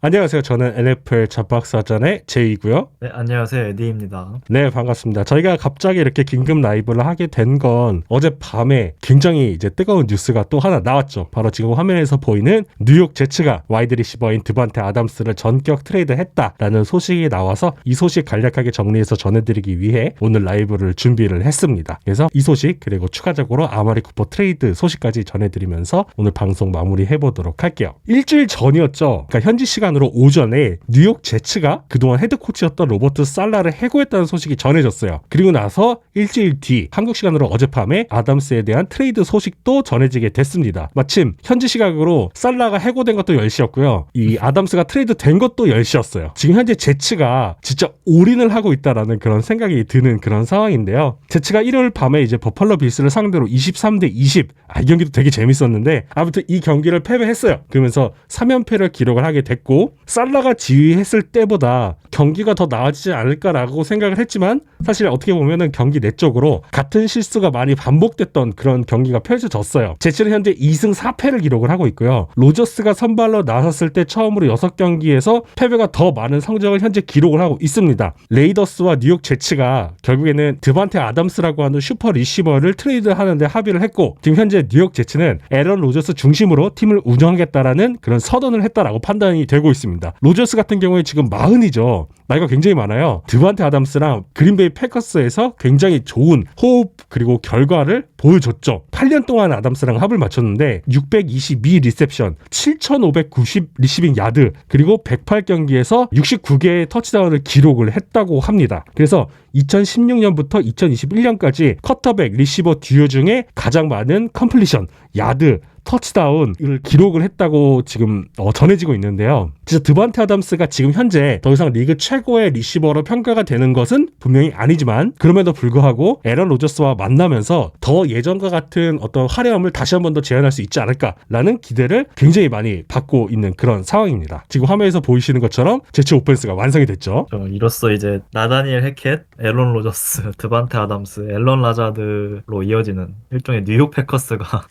안녕하세요. 저는 NFL 잡박사전의 제이고요. 네, 안녕하세요. 에디입니다. 네, 반갑습니다. 저희가 갑자기 이렇게 긴급 라이브를 하게 된 건 어젯밤에 굉장히 이제 뜨거운 뉴스가 또 하나 나왔죠. 바로 지금 화면에서 보이는 뉴욕 제츠가 와이드 리시버인 드반테 아담스를 전격 트레이드했다라는 소식이 나와서 이 소식 간략하게 정리해서 전해드리기 위해 오늘 라이브를 준비를 했습니다. 그래서 이 소식 그리고 추가적으로 아마리 쿠퍼 트레이드 소식까지 전해드리면서 오늘 방송 마무리해보도록 할게요. 일주일 전이었죠. 그러니까 현지 시간으로 오전에 뉴욕 제츠가 그동안 헤드코치였던 로버트 살라를 해고했다는 소식이 전해졌어요. 그리고 나서 일주일 뒤 한국 시간으로 어젯밤에 아담스에 대한 트레이드 소식도 전해지게 됐습니다. 마침 현지 시각으로 살라가 해고된 것도 10시였고요. 이 아담스가 트레이드 된 것도 10시였어요. 지금 현재 제츠가 진짜 올인을 하고 있다라는 그런 생각이 드는 그런 상황인데요. 제츠가 일요일 밤에 이제 버팔로 빌스를 상대로 23대 20, 이 경기도 되게 재밌었는데 아무튼 이 경기를 패배했어요. 그러면서 3연패를 기록을 하게 됐고 살라가 지휘했을 때보다 경기가 더 나아지지 않을까라고 생각을 했지만 사실 어떻게 보면은 경기 내적으로 같은 실수가 많이 반복됐던 그런 경기가 펼쳐졌어요. 제츠는 현재 2승 4패를 기록을 하고 있고요. 로저스가 선발로 나섰을 때 처음으로 6경기에서 패배가 더 많은 성적을 현재 기록을 하고 있습니다. 레이더스와 뉴욕 제츠가 결국에는 드반테 아담스라고 하는 슈퍼 리시버를 트레이드하는데 합의를 했고 지금 현재 뉴욕 제츠는 에런 로저스 중심으로 팀을 운영하겠다라는 그런 선언을 했다라고 판단이 되고 있습니다. 로저스 같은 경우에 지금 40이죠. 나이가 굉장히 많아요. 드반테 아담스랑 그린베이 패커스에서 굉장히 좋은 호흡 그리고 결과를 보여줬죠. 8년 동안 아담스랑 합을 맞췄는데 622 리셉션, 7590 리시빙 야드 그리고 108경기에서 69개의 터치다운을 기록을 했다고 합니다. 그래서 2016년부터 2021년까지 쿼터백 리시버 듀오 중에 가장 많은 컴플리션, 야드, 터치다운을 기록을 했다고 지금 전해지고 있는데요. 진짜 드반테 아담스가 지금 현재 더 이상 리그 최고의 리시버로 평가가 되는 것은 분명히 아니지만 그럼에도 불구하고 에런 로저스와 만나면서 더 예전과 같은 어떤 화려함을 다시 한 번 더 재현할 수 있지 않을까라는 기대를 굉장히 많이 받고 있는 그런 상황입니다. 지금 화면에서 보이시는 것처럼 제츠 오펜스가 완성이 됐죠. 이로써 이제 나다니엘 해켓, 에런 로저스, 드반테 아담스, 앨런 라자드로 이어지는 일종의 뉴욕 패커스가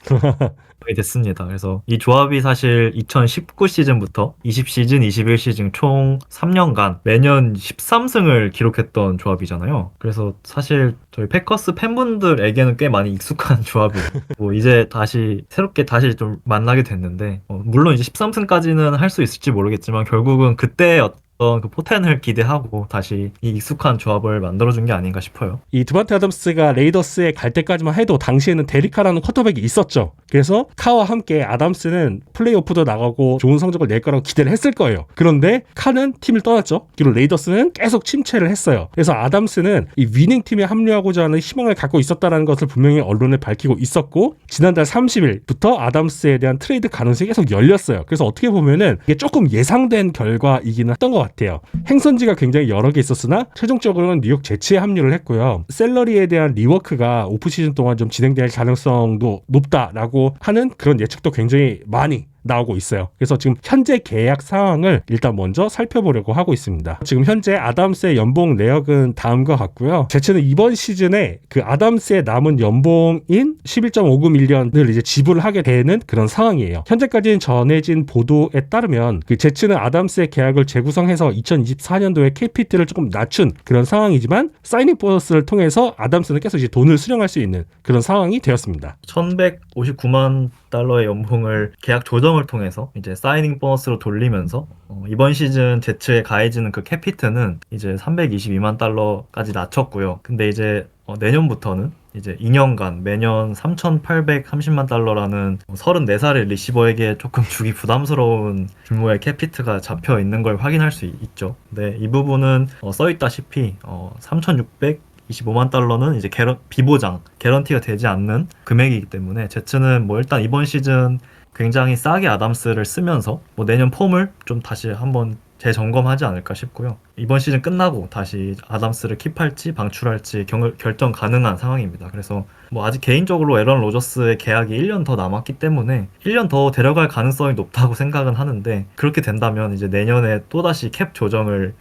됐습니다. 그래서 이 조합이 사실 2019 시즌부터 20 시즌, 21 시즌 총 3년간 매년 13승을 기록했던 조합이잖아요. 그래서 사실 저희 패커스 팬분들에게는 꽤 많이 익숙한 조합이에요. 뭐 이제 새롭게 다시 좀 만나게 됐는데 물론 이제 13승까지는 할 수 있을지 모르겠지만 결국은 그때 그 포텐을 기대하고 다시 이 익숙한 조합을 만들어준 게 아닌가 싶어요. 이 드반테 아담스가 레이더스에 갈 때까지만 해도 당시에는 데리카라는 쿼터백이 있었죠. 그래서 카와 함께 아담스는 플레이오프도 나가고 좋은 성적을 낼 거라고 기대를 했을 거예요. 그런데 카는 팀을 떠났죠. 그리고 레이더스는 계속 침체를 했어요. 그래서 아담스는 이 위닝팀에 합류하고자 하는 희망을 갖고 있었다는 것을 분명히 언론에 밝히고 있었고 지난달 30일부터 아담스에 대한 트레이드 가능성이 계속 열렸어요. 그래서 어떻게 보면은 이게 조금 예상된 결과이기는 했던 것 같아요. 행선지가 굉장히 여러 개 있었으나 최종적으로는 뉴욕 제츠에 합류를 했고요. 샐러리에 대한 리워크가 오프시즌 동안 좀 진행될 가능성도 높다라고 하는 그런 예측도 굉장히 많이 나오고 있어요. 그래서 지금 현재 계약 상황을 일단 먼저 살펴보려고 하고 있습니다. 지금 현재 아담스의 연봉 내역은 다음과 같고요. 제츠는 이번 시즌에 그 아담스의 남은 연봉인 11.59 밀리언을 이제 지불을 하게 되는 그런 상황이에요. 현재까지 전해진 보도에 따르면 그 제츠는 아담스의 계약을 재구성해서 2024년도에 캡히트를 조금 낮춘 그런 상황이지만 사이닝 보너스를 통해서 아담스는 계속 이제 돈을 수령할 수 있는 그런 상황이 되었습니다. 1159만 달러의 연봉을 계약 조정을 통해서 이제 사이닝 보너스로 돌리면서 이번 시즌 제츠에 가해지는 그 캡히트는 이제 322만 달러까지 낮췄고요. 근데 이제 내년부터는 이제 2년간 매년 3,830만 달러라는 34살의 리시버에게 조금 주기 부담스러운 규모의 캡히트가 잡혀 있는 걸 확인할 수 있죠. 네, 이 부분은 써있다시피 3,625만 달러는 이제 비보장, 개런티가 되지 않는 금액이기 때문에 제츠는 뭐 일단 이번 시즌 굉장히 싸게 아담스를 쓰면서 뭐 내년 폼을 좀 다시 한번 재점검하지 않을까 싶고요. 이번 시즌 끝나고 다시 아담스를 킵할지 방출할지 결정 가능한 상황입니다. 그래서 뭐 아직 개인적으로 에런 로저스의 계약이 1년 더 남았기 때문에 1년 더 데려갈 가능성이 높다고 생각은 하는데, 그렇게 된다면 이제 내년에 또다시 계약 조정을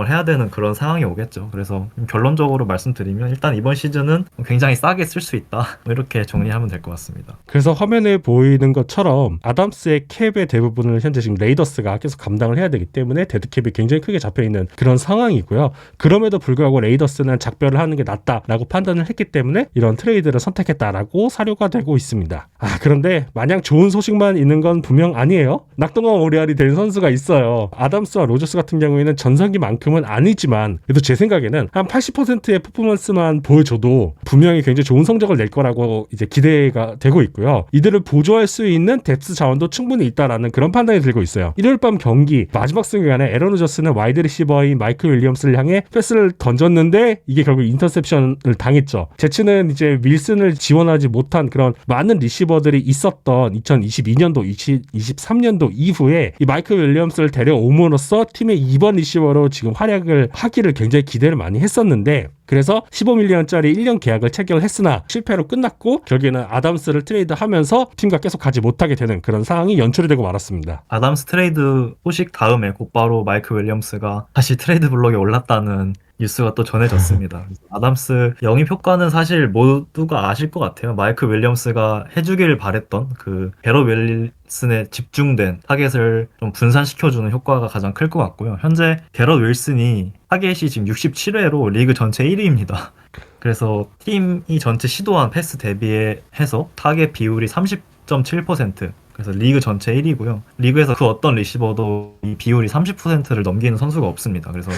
해야 되는 그런 상황이 오겠죠. 그래서 결론적으로 말씀드리면 일단 이번 시즌은 굉장히 싸게 쓸 수 있다, 이렇게 정리하면 될 것 같습니다. 그래서 화면에 보이는 것처럼 아담스의 캡의 대부분을 현재 지금 레이더스가 계속 감당을 해야 되기 때문에 데드캡이 굉장히 크게 잡혀있는 그런 상황이고요. 그럼에도 불구하고 레이더스는 작별을 하는 게 낫다라고 판단을 했기 때문에 이런 트레이드를 선택했다라고 사료가 되고 있습니다. 그런데 마냥 좋은 소식만 있는 건 분명 아니에요. 낙동강 오리알이 된 선수가 있어요. 아담스와 로저스 같은 경우에는 전성기만큼은 아니지만 그래도 제 생각에는 한 80%의 퍼포먼스만 보여줘도 분명히 굉장히 좋은 성적을 낼 거라고 이제 기대가 되고 있고요. 이들을 보조할 수 있는 뎁스 자원도 충분히 있다라는 그런 판단이 들고 있어요. 일요일 밤 경기 마지막 순간에 에런 로저스는 와이드 리시버인 마이크 윌리엄스를 향해 패스를 던졌는데 이게 결국 인터셉션을 당했죠. 제츠는 이제 윌슨을 지원하지 못한 그런 많은 리시버들이 있었던 2022년도, 2023년도 이후에 이 마이크 윌리엄스를 데려옴으로써 팀의 2번 리시버로 지금 활약을 하기를 굉장히 기대를 많이 했었는데, 그래서 15밀리언짜리 1년 계약을 체결을 했으나 실패로 끝났고 결국에는 아담스를 트레이드하면서 팀과 계속 가지 못하게 되는 그런 상황이 연출이 되고 말았습니다. 아담스 트레이드 소식 다음에 곧바로 마이크 윌리엄스가 다시 트레이드 블록에 올랐다는 뉴스가 또 전해졌습니다. 아담스 영입 효과는 사실 모두가 아실 것 같아요. 마이크 윌리엄스가 해주길 바랬던 그 게럿 윌슨에 집중된 타겟을 좀 분산시켜주는 효과가 가장 클 것 같고요. 현재 게럿 윌슨이 타겟이 지금 67회로 리그 전체 1위입니다. 그래서 팀이 전체 시도한 패스 대비해서 타겟 비율이 30.7%, 그래서 리그 전체 1위고요. 리그에서 그 어떤 리시버도 이 비율이 30%를 넘기는 선수가 없습니다. 그래서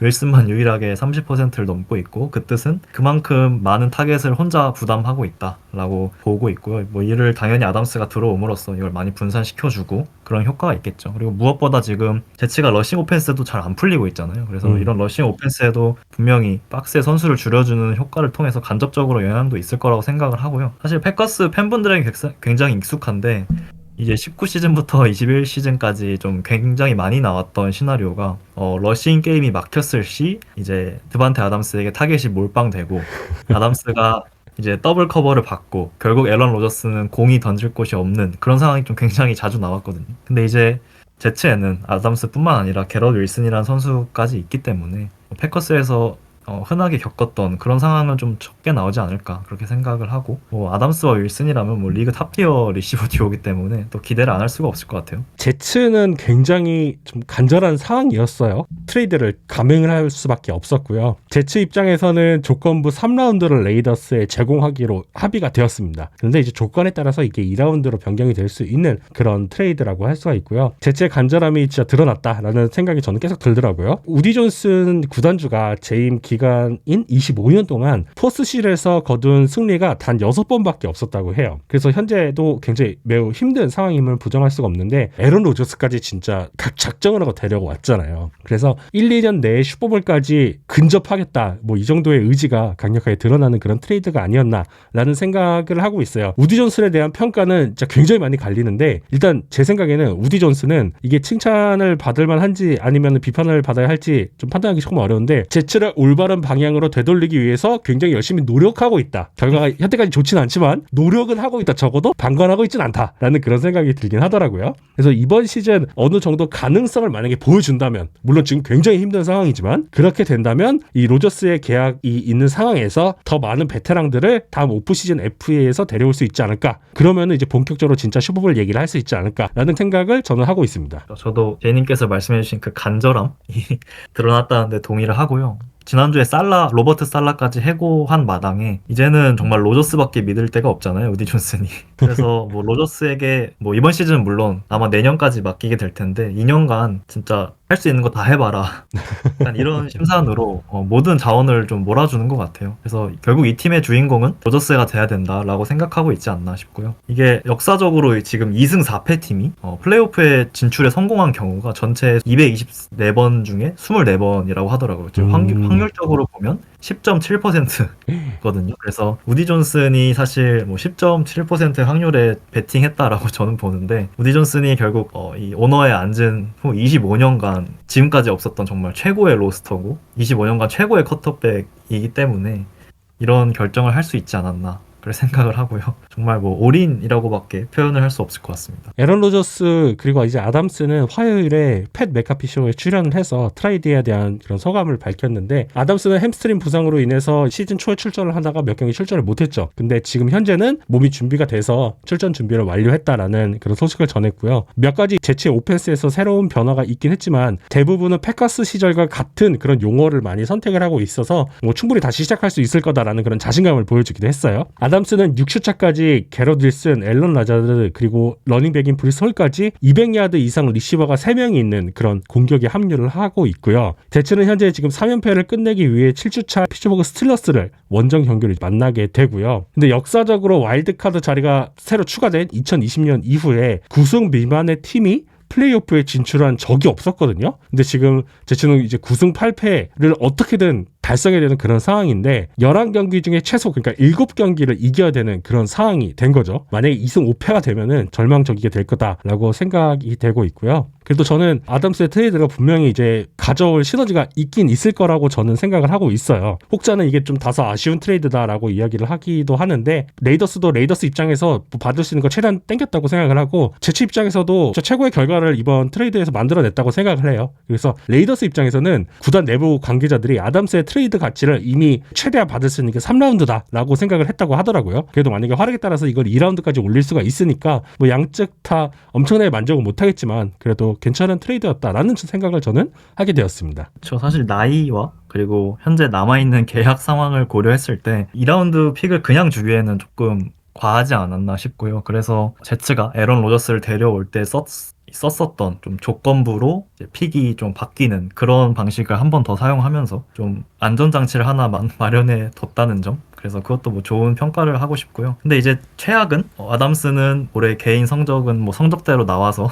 윌슨만 유일하게 30%를 넘고 있고, 그 뜻은 그만큼 많은 타겟을 혼자 부담하고 있다라고 보고 있고요. 뭐 이를 당연히 아담스가 들어옴으로써 이걸 많이 분산시켜주고 그런 효과가 있겠죠. 그리고 무엇보다 지금 제치가 러싱 오펜스도 잘 안 풀리고 있잖아요. 그래서 이런 러싱 오펜스에도 분명히 박스에 선수를 줄여주는 효과를 통해서 간접적으로 영향도 있을 거라고 생각을 하고요. 사실 패커스 팬분들에게 굉장히 익숙한데, 이제 19시즌부터 21시즌까지 좀 굉장히 많이 나왔던 시나리오가 러싱 게임이 막혔을 시 이제 드반테 아담스에게 타겟이 몰빵되고 아담스가 이제 더블 커버를 받고 결국 앨런 로저스는 공이 던질 곳이 없는 그런 상황이 좀 굉장히 자주 나왔거든요. 근데 이제 제츠에는 아담스뿐만 아니라 게럿 윌슨이라는 선수까지 있기 때문에 패커스에서 흔하게 겪었던 그런 상황은 좀 적게 나오지 않을까, 그렇게 생각을 하고, 뭐 아담스와 윌슨이라면 뭐 리그 탑티어 리시버 듀오기 때문에 또 기대를 안 할 수가 없을 것 같아요. 제츠는 굉장히 좀 간절한 상황이었어요. 트레이드를 감행을 할 수밖에 없었고요. 제츠 입장에서는 조건부 3라운드를 레이더스에 제공하기로 합의가 되었습니다. 그런데 이제 조건에 따라서 이게 2라운드로 변경이 될 수 있는 그런 트레이드라고 할 수가 있고요. 제츠의 간절함이 진짜 드러났다라는 생각이 저는 계속 들더라고요. 우디 존슨 구단주가 재임 기간인 25년 동안 포스실에서 거둔 승리가 단 6번밖에 없었다고 해요. 그래서 현재도 굉장히 매우 힘든 상황임을 부정할 수가 없는데, 에런 로저스까지 진짜 각 작정을 하고 데려고 왔잖아요. 그래서 1, 2년 내에 슈퍼볼까지 근접하겠다, 뭐 이 정도의 의지가 강력하게 드러나는 그런 트레이드가 아니었나라는 생각을 하고 있어요. 우디 존슨에 대한 평가는 진짜 굉장히 많이 갈리는데, 일단 제 생각에는 우디 존슨은 이게 칭찬을 받을 만한지 아니면 비판을 받아야 할지 좀 판단하기 조금 어려운데, 제츠를 올바른 방향으로 되돌리기 위해서 굉장히 열심히 노력하고 있다. 결과가 현재까지 좋지는 않지만 노력은 하고 있다. 적어도 방관하고 있진 않다라는 그런 생각이 들긴 하더라고요. 그래서 이번 시즌 어느 정도 가능성을 만약에 보여준다면, 물론 지금 굉장히 힘든 상황이지만 그렇게 된다면 이 로저스의 계약이 있는 상황에서 더 많은 베테랑들을 다음 오프시즌 FA에서 데려올 수 있지 않을까. 그러면 이제 본격적으로 진짜 슈퍼볼 얘기를 할 수 있지 않을까라는 생각을 저는 하고 있습니다. 저도 제이님께서 말씀해주신 그 간절함이 드러났다는데 동의를 하고요. 지난주에 로버트 살라까지 해고한 마당에 이제는 정말 로저스밖에 믿을 데가 없잖아요, 우디 존슨이. 그래서 뭐 로저스에게 뭐 이번 시즌 물론 아마 내년까지 맡기게 될 텐데 2년간 진짜 할 수 있는 거 다 해봐라. 약간 이런 심산으로 모든 자원을 좀 몰아주는 것 같아요. 그래서 결국 이 팀의 주인공은 로저스가 돼야 된다라고 생각하고 있지 않나 싶고요. 이게 역사적으로 지금 2승 4패 팀이 플레이오프에 진출에 성공한 경우가 전체 224번 중에 24번이라고 하더라고요. 확률적으로 보면 10.7%거든요. 그래서 우디 존슨이 사실 뭐 10.7% 확률에 베팅했다라고 저는 보는데, 우디 존슨이 결국 이 오너에 앉은 후 25년간 지금까지 없었던 정말 최고의 로스터고 25년간 최고의 쿼터백이기 때문에 이런 결정을 할 수 있지 않았나 그런 생각을 하고요. 정말 뭐 올인이라고밖에 표현을 할 수 없을 것 같습니다. 에런 로저스 그리고 이제 아담스는 화요일에 팻 맥카피 쇼에 출연을 해서 트레이드에 대한 그런 소감을 밝혔는데, 아담스는 햄스트링 부상으로 인해서 시즌 초에 출전을 하다가 몇 경기 출전을 못했죠. 근데 지금 현재는 몸이 준비가 돼서 출전 준비를 완료했다라는 그런 소식을 전했고요. 몇 가지 제치의 오펜스에서 새로운 변화가 있긴 했지만 대부분은 패커스 시절과 같은 그런 용어를 많이 선택을 하고 있어서 뭐 충분히 다시 시작할 수 있을 거다라는 그런 자신감을 보여주기도 했어요. 아담스는 6슈차까지 게럿 윌슨, 앨런 라자드 그리고 러닝백인 브리스 홀까지 200야드 이상 리시버가 3명이 있는 그런 공격에 합류를 하고 있고요. 제츠는 현재 지금 3연패를 끝내기 위해 7주차 피츠버그 스틸러스를 원정 경기를 만나게 되고요. 근데 역사적으로 와일드카드 자리가 새로 추가된 2020년 이후에 9승 미만의 팀이 플레이오프에 진출한 적이 없었거든요. 근데 지금 제츠는 이제 9승 8패를 어떻게든 달성해야 되는 그런 상황인데 11경기 중에 최소 그러니까 7경기를 이겨야 되는 그런 상황이 된 거죠. 만약에 2승 5패가 되면은 절망적이게 될 거다라고 생각이 되고 있고요. 그래도 저는 아담스의 트레이드가 분명히 이제 가져올 시너지가 있긴 있을 거라고 저는 생각을 하고 있어요. 혹자는 이게 좀 다소 아쉬운 트레이드다라고 이야기를 하기도 하는데, 레이더스도 레이더스 입장에서 받을 수 있는 거 최대한 땡겼다고 생각을 하고, 제치 입장에서도 저 최고의 결과를 이번 트레이드에서 만들어냈다고 생각을 해요. 그래서 레이더스 입장에서는 구단 내부 관계자들이 아담스의 트레이드 가치를 이미 최대한 받을 수 있는 게 3라운드다라고 생각을 했다고 하더라고요. 그래도 만약에 활약에 따라서 이걸 2라운드까지 올릴 수가 있으니까 뭐 양측 다 엄청나게 만족은 못하겠지만 그래도 괜찮은 트레이드였다라는 생각을 저는 하게 되었습니다. 저 사실 나이와 그리고 현재 남아있는 계약 상황을 고려했을 때 2라운드 픽을 그냥 주기에는 조금 과하지 않았나 싶고요. 그래서 제츠가 에런 로저스를 데려올 때 썼었던 좀 조건부로 이제 픽이 좀 바뀌는 그런 방식을 한 번 더 사용하면서 좀 안전장치를 하나 마련해 뒀다는 점, 그래서 그것도 뭐 좋은 평가를 하고 싶고요. 근데 이제 최악은 아담스는 올해 개인 성적은 뭐 성적대로 나와서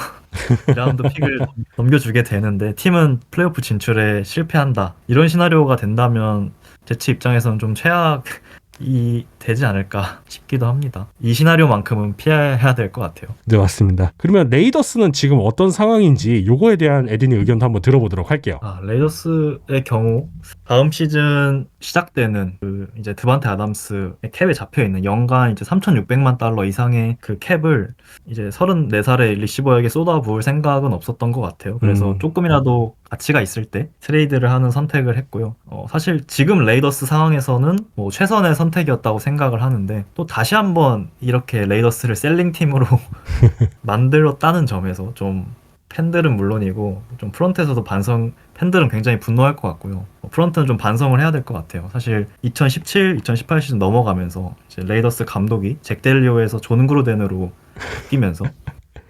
2라운드 픽을 넘겨주게 되는데 팀은 플레이오프 진출에 실패한다, 이런 시나리오가 된다면 제치 입장에서는 좀 최악이 되지 않을까 싶기도 합니다. 이 시나리오만큼은 피해야 될 것 같아요. 네, 맞습니다. 그러면 레이더스는 지금 어떤 상황인지 요거에 대한 에딘의 의견도 한번 들어보도록 할게요. 레이더스의 경우 다음 시즌 시작되는 그 이제 드반테 아담스의 캡에 잡혀 있는 연간 이제 3,600만 달러 이상의 그 캡을 이제 34살의 리시버에게 쏟아부을 생각은 없었던 것 같아요. 그래서 조금이라도 가치가 있을 때 트레이드를 하는 선택을 했고요. 사실 지금 레이더스 상황에서는 뭐 최선의 선택이었다고 생각을 하는데, 또 다시 한번 이렇게 레이더스를 셀링팀으로 만들었다는 점에서 좀 팬들은 물론이고 좀 프런트에서도 팬들은 굉장히 분노할 것 같고요. 프런트는 좀 반성을 해야 될 것 같아요. 사실 2017, 2018 시즌 넘어가면서 이제 레이더스 감독이 잭 델리오에서 존 그루덴으로 바뀌면서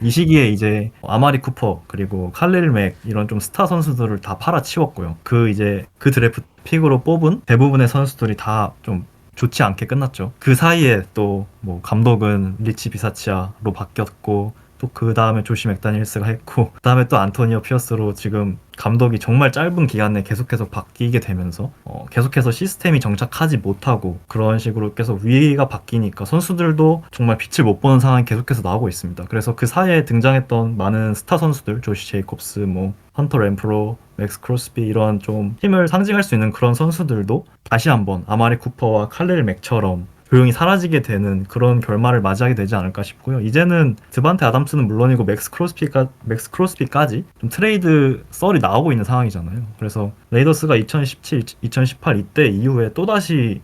이 시기에 이제 아마리 쿠퍼 그리고 칼릴 맥 이런 좀 스타 선수들을 다 팔아치웠고요. 그 드래프트 픽으로 뽑은 대부분의 선수들이 다 좀 좋지 않게 끝났죠. 그 사이에 또 뭐 감독은 리치 비사치아로 바뀌었고, 또 그 다음에 조시 맥다니엘스가 했고, 그 다음에 또 안토니오 피어스로 지금 감독이 정말 짧은 기간에 계속해서 바뀌게 되면서 계속해서 시스템이 정착하지 못하고 그런 식으로 계속 위기가 바뀌니까 선수들도 정말 빛을 못 보는 상황이 계속해서 나오고 있습니다. 그래서 그 사이에 등장했던 많은 스타 선수들, 조시 제이콥스, 뭐 헌터 램프로, 맥스 크로스비, 이런 좀 팀을 상징할 수 있는 그런 선수들도 다시 한번 아마리 쿠퍼와 칼릴 맥처럼 조용히 사라지게 되는 그런 결말을 맞이하게 되지 않을까 싶고요. 이제는 드반테 아담스는 물론이고 맥스 크로스비까지 좀 트레이드 썰이 나오고 있는 상황이잖아요. 그래서 레이더스가 2017, 2018 이때 이후에 또다시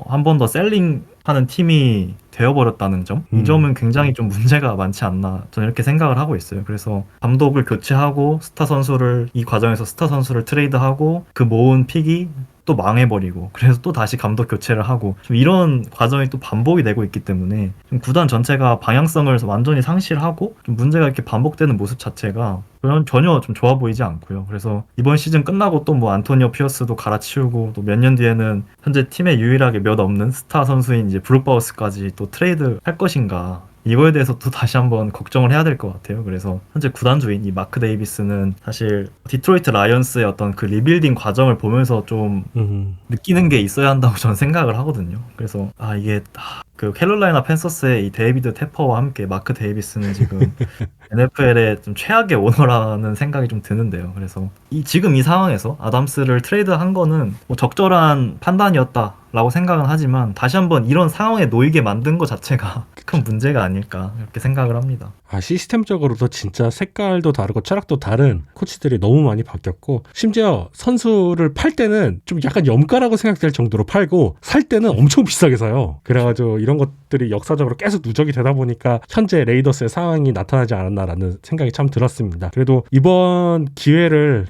한 번 더 셀링하는 팀이 되어버렸다는 점, 이 점은 굉장히 좀 문제가 많지 않나 저는 이렇게 생각을 하고 있어요. 그래서 감독을 교체하고 이 과정에서 스타 선수를 트레이드하고 그 모은 픽이 또 망해버리고, 그래서 또 다시 감독 교체를 하고, 좀 이런 과정이 또 반복이 되고 있기 때문에 좀 구단 전체가 방향성을 완전히 상실하고 좀 문제가 이렇게 반복되는 모습 자체가 전혀 좀 좋아 보이지 않고요. 그래서 이번 시즌 끝나고 또 뭐 안토니오 피어스도 갈아치우고, 또 몇 년 뒤에는 현재 팀에 유일하게 몇 없는 스타 선수인 이제 브룩 바우스까지 또 트레이드 할 것인가, 이거에 대해서 또 다시 한번 걱정을 해야 될 것 같아요. 그래서 현재 구단주인 이 마크 데이비스는 사실 디트로이트 라이언스의 어떤 그 리빌딩 과정을 보면서 좀 느끼는 게 있어야 한다고 저는 생각을 하거든요. 그래서 이게 그 캐롤라이나 팬서스의 이 데이비드 테퍼와 함께 마크 데이비스는 지금 NFL의 좀 최악의 오너라는 생각이 좀 드는데요. 그래서 지금 이 상황에서 아담스를 트레이드한 거는 뭐 적절한 판단이었다라고 생각은 하지만 다시 한번 이런 상황에 놓이게 만든 것 자체가 큰 문제가 아닐까 이렇게 생각을 합니다. 시스템적으로도 진짜 색깔도 다르고 철학도 다른 코치들이 너무 많이 바뀌었고, 심지어 선수를 팔 때는 좀 약간 염가라고 생각될 정도로 팔고 살 때는 엄청 비싸게 사요. 그래가지고 이런 것들이 역사적으로 계속 누적이 되다 보니까 현재 레이더스의 상황이 나타나지 않았나라는 생각이 참 들었습니다. 그래도 이번 기회를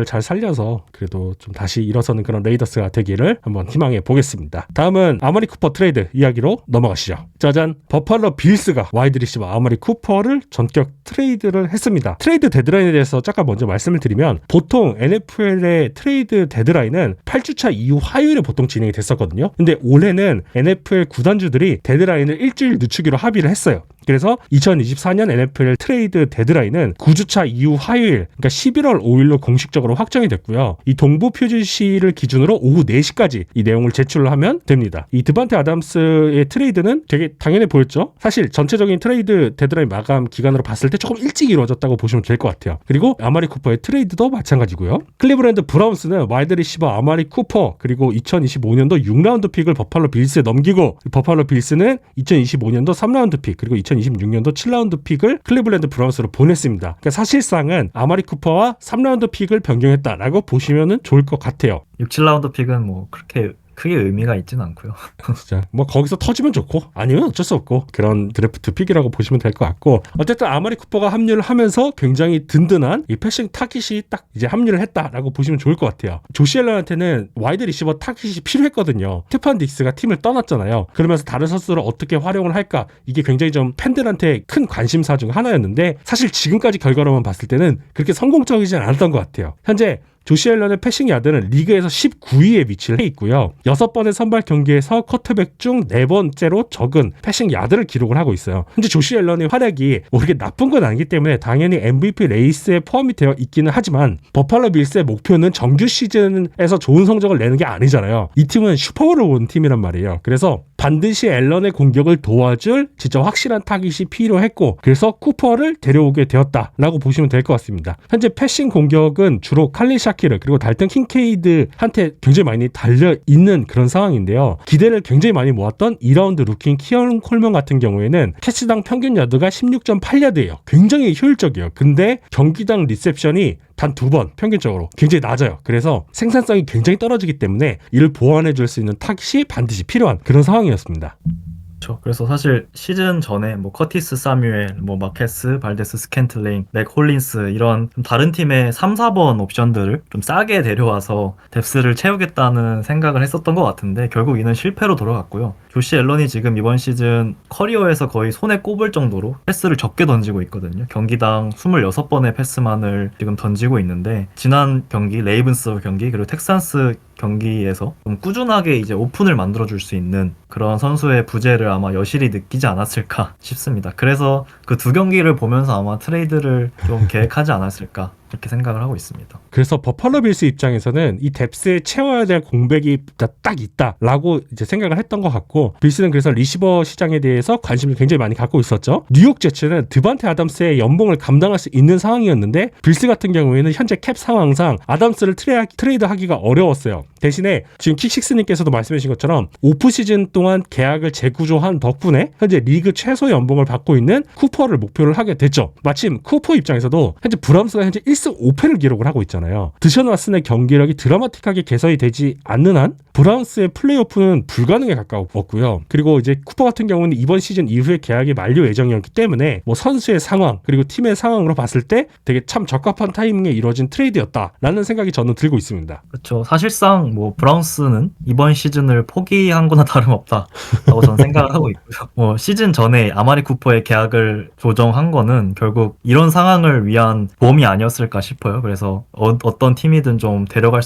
잘 살려서 그래도 좀 다시 일어서는 그런 레이더스가 되기를 한번 희망해 보겠습니다. 다음은 아머리 쿠퍼 트레이드 이야기로 넘어가시죠. 짜잔, 버팔로 빌스가 와이드 리시버 아머리 쿠퍼를 전격 트레이드를 했습니다. 트레이드 데드라인에 대해서 잠깐 먼저 말씀을 드리면, 보통 NFL의 트레이드 데드라인은 8주차 이후 화요일에 보통 진행이 됐었거든요. 근데 올해는 NFL 구단주들이 데드라인을 일주일 늦추기로 합의를 했어요. 그래서 2024년 NFL 트레이드 데드라인은 9주차 이후 화요일, 그러니까 11월 5일로 공식적으로 확정이 됐고요. 이 동부 표준시를 기준으로 오후 4시까지 이 내용을 제출을 하면 됩니다. 이 드반테 아담스의 트레이드는 되게 당연해 보였죠. 사실 전체적인 트레이드 데드라인 마감 기간으로 봤을 때 조금 일찍 이루어졌다고 보시면 될 것 같아요. 그리고 아마리 쿠퍼의 트레이드도 마찬가지고요. 클리브랜드 브라운스는 와이드 리시버 아마리 쿠퍼 그리고 2025년도 6라운드 픽을 버팔로 빌스에 넘기고, 버팔로 빌스는 2025년도 3라운드 픽 그리고 2026년도 7라운드 픽을 클리블랜드 브라운스로 보냈습니다. 그러니까 사실상은 아마리 쿠퍼와 3라운드 픽을 변경했다라고 보시면 좋을 것 같아요. 6, 7라운드 픽은 뭐 그렇게 크게 의미가 있진 않고요. 진짜 뭐 거기서 터지면 좋고 아니면 어쩔 수 없고 그런 드래프트 픽이라고 보시면 될 것 같고, 어쨌든 아마리 쿠퍼가 합류를 하면서 굉장히 든든한 이 패싱 타깃이 딱 이제 합류를 했다라고 보시면 좋을 것 같아요. 조시 앨런한테는 와이드 리시버 타깃이 필요했거든요. 스테판 딕스가 팀을 떠났잖아요. 그러면서 다른 선수를 어떻게 활용을 할까, 이게 굉장히 좀 팬들한테 큰 관심사 중 하나였는데, 사실 지금까지 결과로만 봤을 때는 그렇게 성공적이진 않았던 것 같아요. 현재 조시 앨런의 패싱 야드는 리그에서 19위에 위치를 해 있고요. 6번의 선발 경기에서 쿼터백 중 4번째로 적은 패싱 야드를 기록을 하고 있어요. 현재 조시 앨런의 활약이 뭐 그렇게 나쁜 건 아니기 때문에 당연히 MVP 레이스에 포함이 되어 있기는 하지만, 버팔로 빌스의 목표는 정규 시즌에서 좋은 성적을 내는 게 아니잖아요. 이 팀은 슈퍼볼을 온 팀이란 말이에요. 그래서 반드시 앨런의 공격을 도와줄 진짜 확실한 타깃이 필요했고, 그래서 쿠퍼를 데려오게 되었다라고 보시면 될 것 같습니다. 현재 패싱 공격은 주로 칼린 샤키르 그리고 달튼 킹케이드한테 굉장히 많이 달려있는 그런 상황인데요. 기대를 굉장히 많이 모았던 2라운드 루키인 키언 콜먼 같은 경우에는 캐치당 평균 야드가 16.8야드예요. 굉장히 효율적이에요. 근데 경기당 리셉션이 단 2번 평균적으로 굉장히 낮아요. 그래서 생산성이 굉장히 떨어지기 때문에 이를 보완해 줄 수 있는 타깃이 반드시 필요한 그런 상황이었습니다. 그렇죠. 그래서 사실 시즌 전에 뭐 커티스 사뮤엘, 뭐 마케스, 발데스 스캔틀링, 맥 홀린스 이런 좀 다른 팀의 3, 4번 옵션들을 좀 싸게 데려와서 뎁스를 채우겠다는 생각을 했었던 것 같은데, 결국 이는 실패로 돌아갔고요. 조시 앨런이 지금 이번 시즌 커리어에서 거의 손에 꼽을 정도로 패스를 적게 던지고 있거든요. 경기당 26번의 패스만을 지금 던지고 있는데, 지난 경기 레이븐스 경기 그리고 텍산스 경기에서 좀 꾸준하게 이제 오픈을 만들어줄 수 있는 그런 선수의 부재를 아마 여실히 느끼지 않았을까 싶습니다. 그래서 그 두 경기를 보면서 아마 트레이드를 좀 계획하지 않았을까 이렇게 생각을 하고 있습니다. 그래서 버팔로 빌스 입장에서는 이 뎁스에 채워야 될 공백이 딱 있다라고 이제 생각을 했던 것 같고, 빌스는 그래서 리시버 시장에 대해서 관심을 굉장히 많이 갖고 있었죠. 뉴욕 제츠는 드반테 아담스의 연봉을 감당할 수 있는 상황이었는데, 빌스 같은 경우에는 현재 캡 상황상 아담스를 트레이드하기가 어려웠어요. 대신에 지금 킥식스님께서도 말씀해 주신 것처럼 오프 시즌 동안 계약을 재구조한 덕분에 현재 리그 최소 연봉을 받고 있는 쿠퍼를 목표를 하게 됐죠. 마침 쿠퍼 입장에서도 현재 브람스가 현재 1승 5패를 기록을 하고 있잖아요. 드션 왓슨의 경기력이 드라마틱하게 개선이 되지 않는 한 브라운스의 플레이오프는 불가능에 가까웠고요. 그리고 이제 쿠퍼 같은 경우는 이번 시즌 이후에 계약이 만료 예정이었기 때문에 뭐 선수의 상황 그리고 팀의 상황으로 봤을 때 되게 참 적합한 타이밍에 이루어진 트레이드였다라는 생각이 저는 들고 있습니다. 그렇죠. 사실상 뭐 브라운스는 이번 시즌을 포기한 거나 다름없다라고 저는 생각을 하고 있고요. 뭐 시즌 전에 아마리 쿠퍼의 계약을 조정한 거는 결국 이런 상황을 위한 보험이 아니었을까 않을까 싶어요. 그래서 어떤 팀이든 좀 데려가기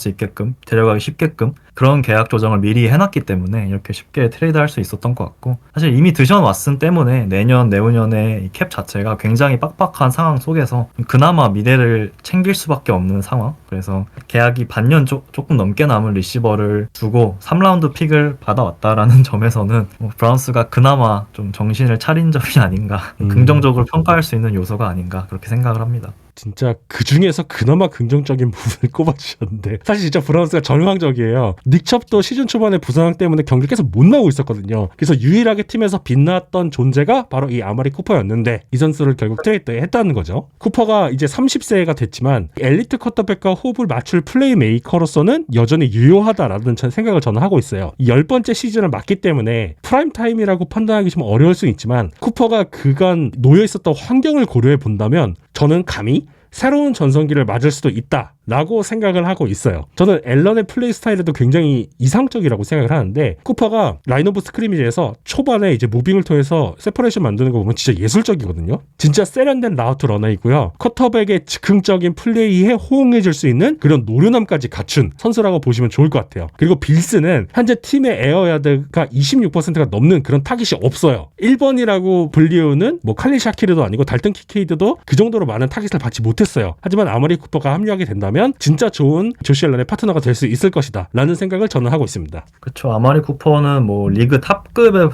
쉽게끔 그런 계약 조정을 미리 해놨기 때문에 이렇게 쉽게 트레이드할 수 있었던 것 같고, 사실 이미 드션 왓슨 때문에 내후년에 캡 자체가 굉장히 빡빡한 상황 속에서 그나마 미래를 챙길 수밖에 없는 상황. 그래서 계약이 반년 조금 넘게 남은 리시버를 두고 3라운드 픽을 받아왔다라는 점에서는 브라운스가 그나마 좀 정신을 차린 점이 아닌가, 긍정적으로 평가할 수 있는 요소가 아닌가 그렇게 생각을 합니다. 진짜 그 중에서 그나마 긍정적인 부분을 꼽아주셨는데, 사실 진짜 브라운스가 절망적이에요. 닉첩도 시즌 초반에 부상 때문에 경기를 계속 못 나오고 있었거든요. 그래서 유일하게 팀에서 빛났던 존재가 바로 이 아마리 쿠퍼였는데 이 선수를 결국 트레이드 했다는 거죠. 쿠퍼가 이제 30세가 됐지만 엘리트 쿼터백과 호흡을 맞출 플레이메이커로서는 여전히 유효하다라는 생각을 저는 하고 있어요. 이 10번째 시즌을 맞기 때문에 프라임 타임이라고 판단하기 좀 어려울 수 있지만, 쿠퍼가 그간 놓여 있었던 환경을 고려해 본다면 저는 감히 새로운 전성기를 맞을 수도 있다라고 생각을 하고 있어요. 저는 앨런의 플레이 스타일에도 굉장히 이상적이라고 생각을 하는데, 쿠퍼가 라인 오브 스크리미지에서 초반에 이제 무빙을 통해서 세퍼레이션 만드는 거 보면 진짜 예술적이거든요. 진짜 세련된 라우트 러너이고요. 쿼터백의 즉흥적인 플레이에 호응해줄 수 있는 그런 노련함까지 갖춘 선수라고 보시면 좋을 것 같아요. 그리고 빌스는 현재 팀의 에어야드가 26%가 넘는 그런 타깃이 없어요. 1번이라고 불리우는 뭐 칼리 샤키르도 아니고 달튼 키케이드도 그 정도로 많은 타깃을 받지 못했어요. 하지만 아마리 쿠퍼가 합류하게 된다면 진짜 좋은 조시 앨런의 파트너가 될 수 있을 것이다 라는 생각을 저는 하고 있습니다. 그렇죠. 아마리 쿠퍼는 뭐 리그 탑급의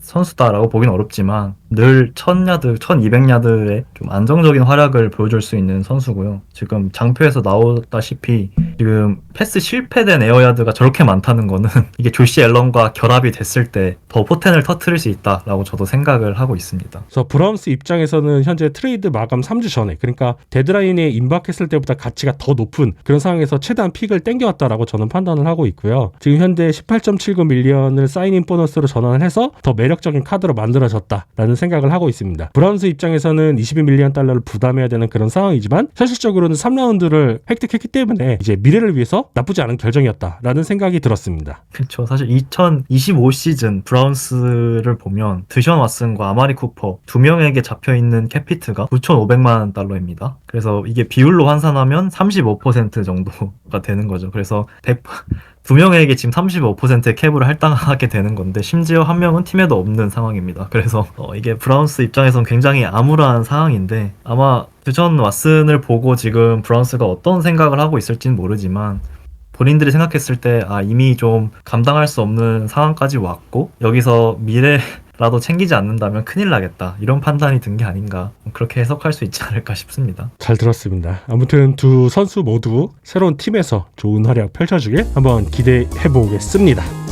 선수다라고 보기는 어렵지만 늘 1000야드, 1200야드의 좀 안정적인 활약을 보여줄 수 있는 선수고요. 지금 장표에서 나오다시피 지금 패스 실패된 에어야드가 저렇게 많다는 거는 이게 조시 앨런과 결합이 됐을 때 더 포텐을 터트릴 수 있다라고 저도 생각을 하고 있습니다. 그래서 브라운스 입장에서는 현재 트레이드 마감 3주 전에, 그러니까 데드라인에 임박했을 때보다 가치가 더 높은 그런 상황에서 최대한 픽을 땡겨왔다라고 저는 판단을 하고 있고요. 지금 현재 18.79 밀리언을 사인인 보너스로 전환을 해서 더 매력적인 카드로 만들어졌다라는 생각을 하고 있습니다. 브라운스 입장에서는 22밀리언 달러를 부담해야 되는 그런 상황이지만 현실적으로는 3라운드를 획득했기 때문에 이제 미래를 위해서 나쁘지 않은 결정이었다라는 생각이 들었습니다. 그렇죠. 사실 2025 시즌 브라운스를 보면 드션 왓슨과 아마리 쿠퍼 두 명에게 잡혀있는 캡히트가 9,500만 달러입니다. 그래서 이게 비율로 환산하면 35% 정도가 되는 거죠. 그래서 두 명에게 지금 35%의 캡을 할당하게 되는 건데, 심지어 한 명은 팀에도 없는 상황입니다. 그래서 이게 브라운스 입장에선 굉장히 암울한 상황인데, 아마 드션 왓슨을 보고 지금 브라운스가 어떤 생각을 하고 있을지는 모르지만 본인들이 생각했을 때 이미 좀 감당할 수 없는 상황까지 왔고 여기서 미래라도 챙기지 않는다면 큰일 나겠다, 이런 판단이 든 게 아닌가, 그렇게 해석할 수 있지 않을까 싶습니다. 잘 들었습니다. 아무튼 두 선수 모두 새로운 팀에서 좋은 활약 펼쳐주길 한번 기대해 보겠습니다.